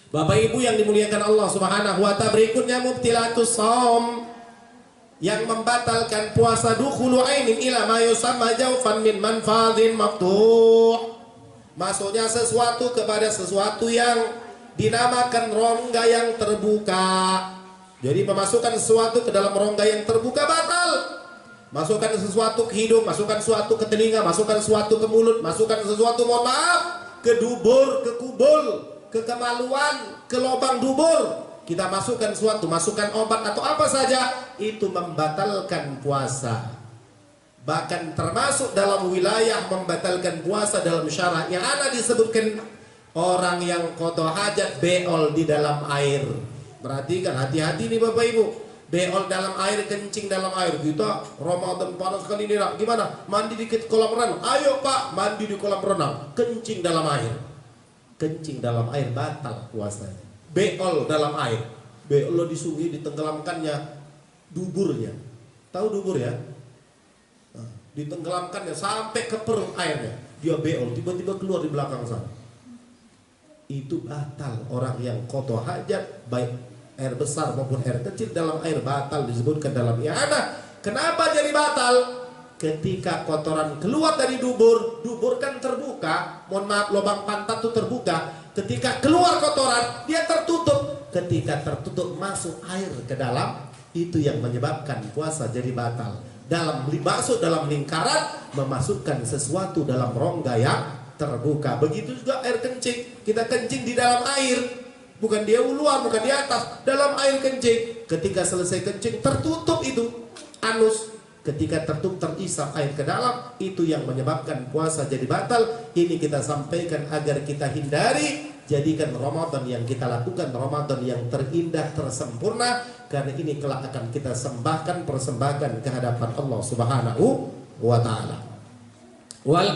Bapak Ibu yang dimuliakan Allah Subhanahu wa taala, berikutnya mubtilatus shaum, yang membatalkan puasa, dukhulu ainin ila ma yusamma jawfan min manfadhin maftuh. Masuknya sesuatu kepada sesuatu yang dinamakan rongga yang terbuka. Jadi memasukkan sesuatu ke dalam rongga yang terbuka batal. Masukkan sesuatu ke hidung, masukkan sesuatu ke telinga, masukkan sesuatu ke mulut, masukkan sesuatu, mohon maaf, ke dubur, ke kubul, ke kemaluan, ke lubang dubur. Kita masukkan sesuatu, masukkan obat atau apa saja, itu membatalkan puasa. Bahkan termasuk dalam wilayah membatalkan puasa dalam syarak yang ada disebutkan orang yang qada hajat beol di dalam air. Perhatikan, hati-hati nih Bapak Ibu. Beol dalam air, kencing dalam air. Kita Ramadan panas kali ini, gimana? Mandi di kolam renang. Ayo Pak, mandi di kolam renang. Kencing dalam air. Kencing dalam air batal puasanya. Beol dalam air. Beol di sungai, ditenggelamkannya duburnya. Tahu dubur ya? Nah, ditenggelamkannya sampai ke perut airnya. Dia beol, tiba-tiba keluar di belakang sana. Itu batal. Orang yang qada hajat, baik air besar maupun air kecil, dalam air batal, disebutkan dalam i'anah. Kenapa jadi batal? Ketika kotoran keluar dari dubur, dubur kan terbuka, mohon maaf, lubang pantat itu terbuka. Ketika keluar kotoran, dia tertutup. Ketika tertutup, masuk air ke dalam, itu yang menyebabkan puasa jadi batal. Masuk dalam lingkaran, memasukkan sesuatu dalam rongga yang terbuka. Begitu juga air kencing. Kita kencing di dalam air, bukan dia luar, bukan di atas, dalam air kencing. Ketika selesai kencing, tertutup itu anus. Ketika tertutup, terisap air ke dalam, itu yang menyebabkan puasa jadi batal. Ini kita sampaikan agar kita hindari. Jadikan Ramadan yang kita lakukan Ramadan yang terindah, tersempurna, karena ini kelak akan kita persembahkan ke hadapan Allah Subhanahu wa taala. Wal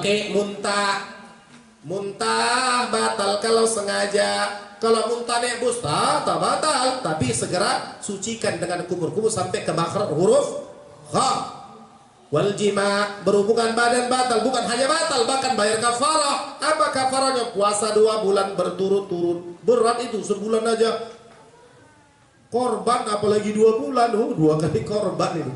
muntah batal kalau sengaja. Kalau muntah nebus tak batal, tapi segera sucikan dengan kumur-kumur sampai ke makhraj huruf kha. Wal jima, berhubungan badan batal, bukan hanya batal, bahkan bayar kafarah. Apa kafarahnya? Puasa 2 bulan berturut-turut. Berat itu, sebulan aja korban, apalagi 2 bulan, 2 kali korban itu.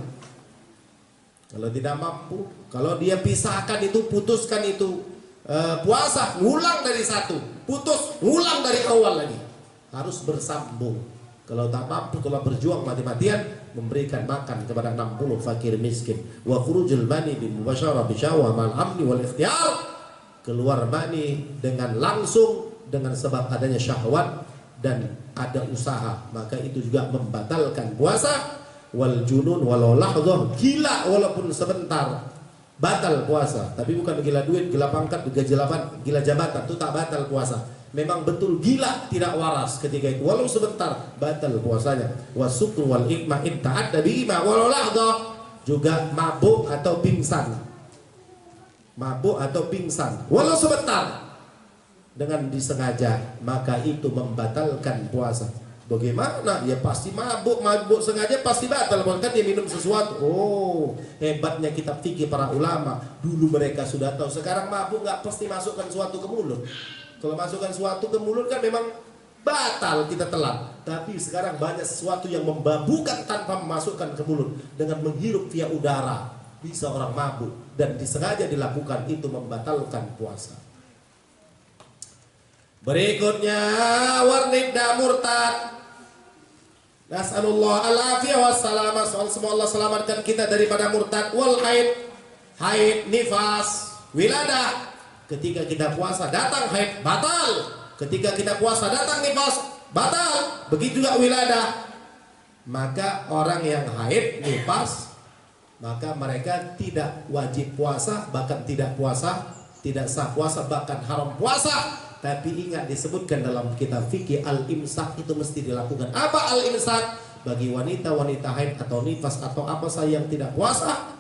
Kalau tidak mampu, kalau dia pisahkan itu, putuskan itu, puasa, ngulang dari 1, putus, ngulang dari awal lagi. Harus bersambung. Kalau tak mampu, kalau berjuang mati-matian, memberikan makan kepada 60 fakir miskin. Wa khurujul mani bi mubasyarah bi syahwah mal amni wal ikhtiyar. Keluar mani dengan langsung, dengan sebab adanya syahwat dan ada usaha, maka itu juga membatalkan puasa. Wal junun walau lahdhah, gila walaupun sebentar, batal puasa. Tapi bukan gila duit, gila pangkat, gila jabatan, itu tak batal puasa. Memang betul gila, tidak waras ketika itu, walau sebentar, batal puasanya. Wasukru wal ikma in ta'adda bima walau lahdhah, juga mabuk atau pingsan. Mabuk atau pingsan walau sebentar dengan disengaja, maka itu membatalkan puasa. Bagaimana? Ya pasti mabuk sengaja pasti batal, kan dia minum sesuatu. Oh, hebatnya kitab fikih para ulama. Dulu mereka sudah tahu, sekarang mabuk nggak pasti masukkan sesuatu ke mulut. Kalau masukkan sesuatu ke mulut kan memang batal, kita telan. Tapi sekarang banyak sesuatu yang memabukkan tanpa memasukkan ke mulut, dengan menghirup via udara. Bisa orang mabuk dan disengaja dilakukan, itu membatalkan puasa. Berikutnya warnidda murtad. Nas'alullah al-afiyah wassalamah. Semoga Allah selamatkan kita daripada murtad. Wal haid, nifas, wiladah. Ketika kita puasa datang haid, batal. Ketika kita puasa datang nifas, batal. Begitu juga wiladah. Maka orang yang haid, nifas, maka mereka tidak wajib puasa, bahkan tidak puasa, tidak sah puasa, bahkan haram puasa. Tapi ingat, disebutkan dalam kitab fikih, al-imsak itu mesti dilakukan. Apa al-imsak? Bagi wanita-wanita haid atau nifas atau apa saja yang tidak puasa,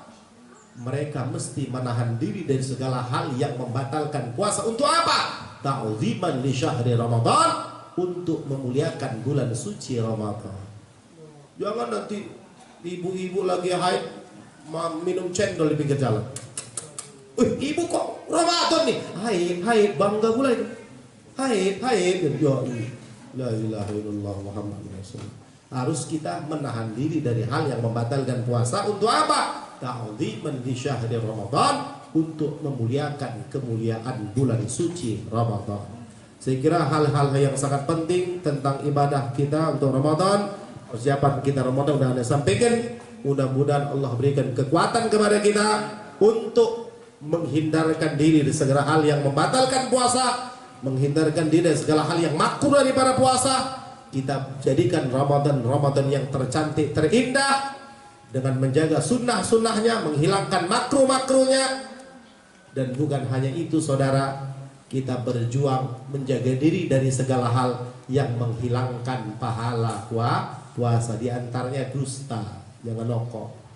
mereka mesti menahan diri dari segala hal yang membatalkan puasa. Untuk apa? Ta'ziman li syahri Ramadan, untuk memuliakan bulan suci Ramadan. Jangan nanti ibu-ibu lagi haid minum cendol di pinggir jalan. Ibu kok Ramadan nih? Haid, bangga pula itu. Haid. La ilaha illallah Muhammadur Rasulullah. Harus kita menahan diri dari hal yang membatalkan puasa. Untuk apa? Ta'ziman li syahri Ramadan, untuk memuliakan kemuliaan bulan suci Ramadan. Saya kira hal-hal yang sangat penting tentang ibadah kita untuk Ramadan, persiapan kita Ramadan sudah Anda sampaikan. Mudah-mudahan Allah berikan kekuatan kepada kita untuk menghindarkan diri dari segala hal yang membatalkan puasa, menghindarkan diri dari segala hal yang makruh daripada puasa. Kita jadikan Ramadan yang tercantik, terindah, dengan menjaga sunnah-sunnahnya, menghilangkan makruh-makruhnya. Dan bukan hanya itu saudara, kita berjuang menjaga diri dari segala hal yang menghilangkan pahala puasa. Di antaranya dusta, jangan nokok.